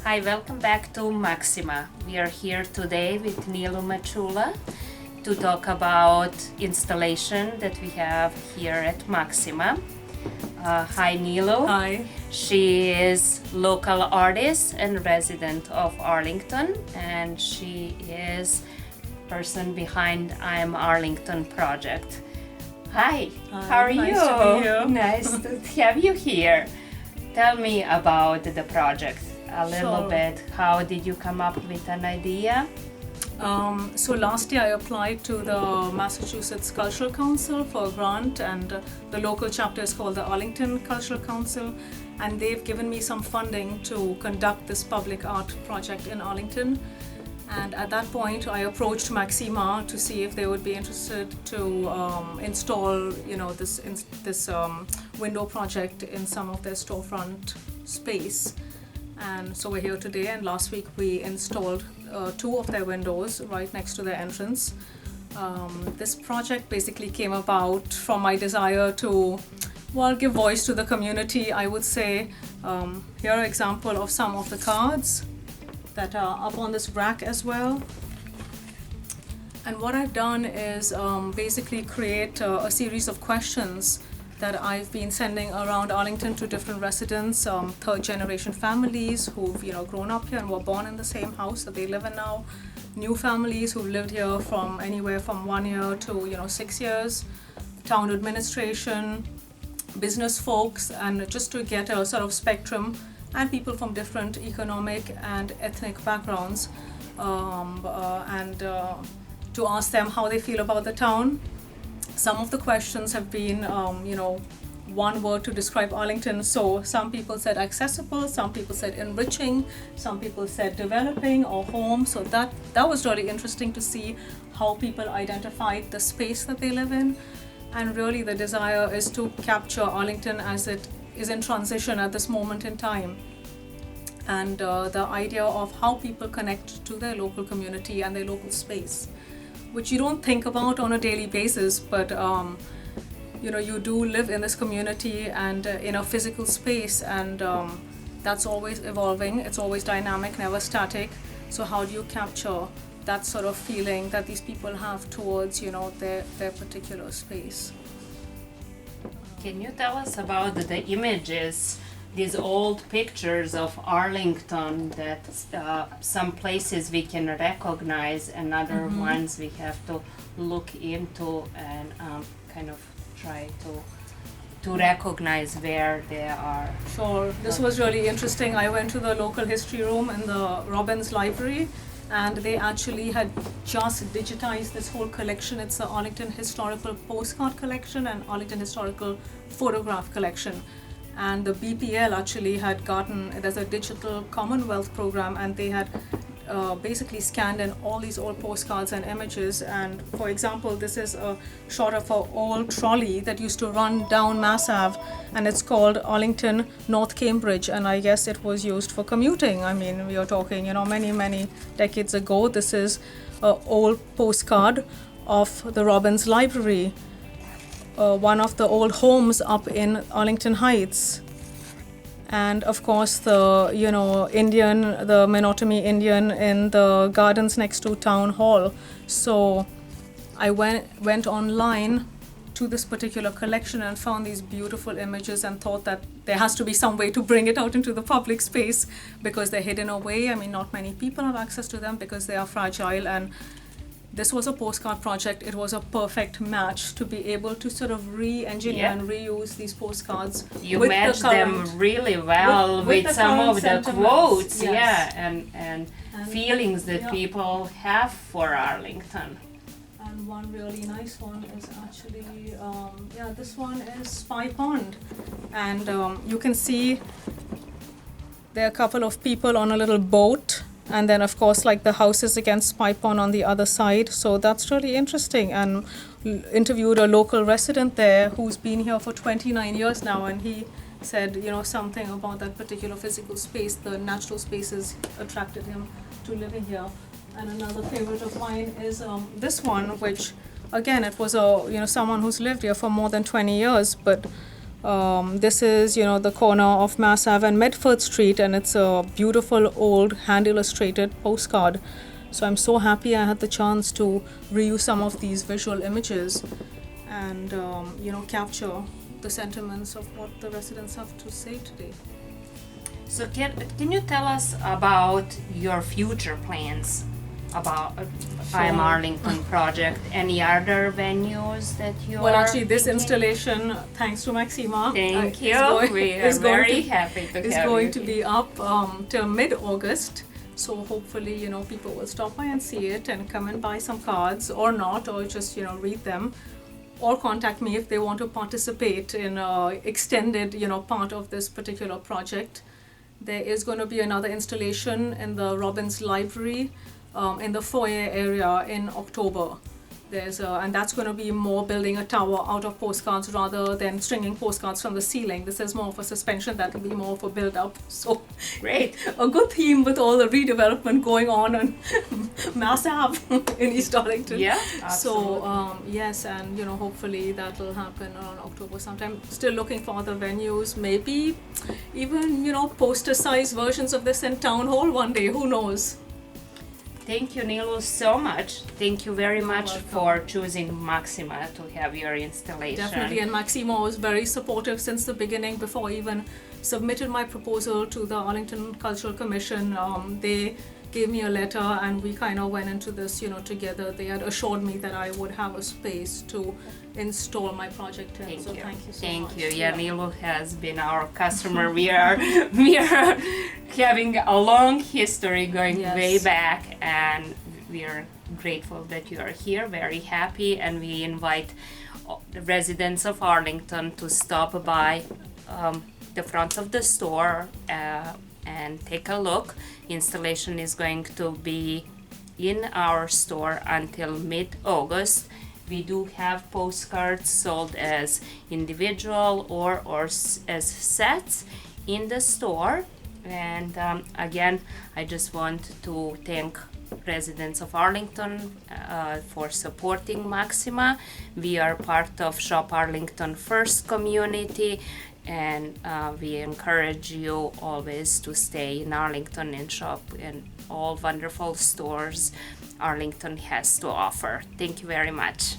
Hi, welcome back to Maxima. We are here today with Nilou Moochhala to talk about installation that we have here at Maxima. Hi Nilou. Hi. She is local artist and resident of Arlington, and she is person behind IamARLINGTON project. Hi, how are nice you? to be here. Nice to have you here. Tell me about the project a little Sure. bit. How did you come up with an idea? So last year I applied to the Massachusetts Cultural Council for a grant, and the local chapter is called the Arlington Cultural Council, and they've given me some funding to conduct this public art project in Arlington. And at that point, I approached Maxima to see if they would be interested to install, this window project in some of their storefront space. And so we're here today. And last week we installed 2 of their windows right next to their entrance. This project basically came about from my desire to, give voice to the community. I would say here are an example of some of the cards that are up on this rack as well. And what I've done is basically create a series of questions that I've been sending around Arlington to different residents, third-generation families who've grown up here and were born in the same house that they live in now, new families who've lived here from anywhere from 1 year to 6 years, town administration, business folks, and just to get a sort of spectrum, and people from different economic and ethnic backgrounds, and to ask them how they feel about the town. Some of the questions have been, one word to describe Arlington. So some people said accessible, some people said enriching, some people said developing or home. So that was really interesting to see how people identified the space that they live in. And really the desire is to capture Arlington as it is in transition at this moment in time. And the idea of how people connect to their local community and their local space, which you don't think about on a daily basis, but you do live in this community and in a physical space, and that's always evolving. It's always dynamic, never static. So how do you capture that sort of feeling that these people have towards their particular space? Can you tell us about the images, these old pictures of Arlington that some places we can recognize and other ones we have to look into and kind of try to recognize where they are? Sure. This was really interesting. I went to the local history room in the Robbins Library, and they actually had just digitized this whole collection. It's the Arlington Historical Postcard Collection and Arlington Historical Photograph Collection. And the BPL actually had there's a digital Commonwealth program, and they had basically scanned in all these old postcards and images. And for example, this is a shot of an old trolley that used to run down Mass Ave, and it's called Arlington North Cambridge, and I guess it was used for commuting. I mean, we are talking, many decades ago. This is an old postcard of the Robbins Library, one of the old homes up in Arlington Heights. And of course the the Menotomy Indian in the gardens next to Town Hall. So I went online to this particular collection and found these beautiful images and thought that there has to be some way to bring it out into the public space, because they're hidden away. I mean, not many people have access to them because they are fragile, and this was a postcard project. It was a perfect match to be able to sort of re-engineer and reuse these postcards. You matched them really well with some of the quotes, yes. and feelings that people have for Arlington. And one really nice one is actually, this one is Spy Pond. And you can see there are a couple of people on a little boat. And then, of course, like the houses against Spy Pond on the other side. So that's really interesting. And interviewed a local resident there who's been here for 29 years now. And he said, something about that particular physical space, the natural spaces attracted him to living here. And another favorite of mine is this one, which, again, it was someone who's lived here for more than 20 years. But This is, the corner of Mass Ave and Medford Street, and it's a beautiful old hand illustrated postcard. So I'm so happy I had the chance to reuse some of these visual images and, capture the sentiments of what the residents have to say today. So can you tell us about your future plans about I Am Arlington project? Any other venues that you Well, are actually, this thinking? installation, thanks to Maxima, Thank you. We are is going very to- happy to is have going you to here. be up till mid-August. So hopefully, people will stop by and see it and come and buy some cards or not, or just, read them, or contact me if they want to participate in a extended, part of this particular project. There is going to be another installation in the Robbins Library in the foyer area in October. And that's going to be more building a tower out of postcards rather than stringing postcards from the ceiling. This is more of a suspension that will be more of a build-up. So Great. a good theme with all the redevelopment going on Mass Ave in East Arlington. Yeah, So absolutely. yes, and hopefully that will happen around October sometime. Still looking for other venues, maybe even poster-sized versions of this in town hall one day. Who knows? Thank you, Nilou, so much. Thank you very much welcome. for choosing Maxima to have your installation. Definitely, and Maxima was very supportive since the beginning. Before I even submitted my proposal to the Arlington Cultural Commission, they gave me a letter and we kind of went into this, together. They had assured me that I would have a space to install my project in. Thank So you. thank you so Thank much. you. Yeah, Nilou has been our customer. we are having a long history going Yes. way back, and we are grateful that you are here. Very happy, and we invite the residents of Arlington to stop by the front of the store and take a look. Installation is going to be in our store until mid-August. We do have postcards sold as individual or as sets in the store. And again, I just want to thank residents of Arlington for supporting Maxima. We are part of Shop Arlington First community, and we encourage you always to stay in Arlington and shop in all wonderful stores Arlington has to offer. Thank you very much.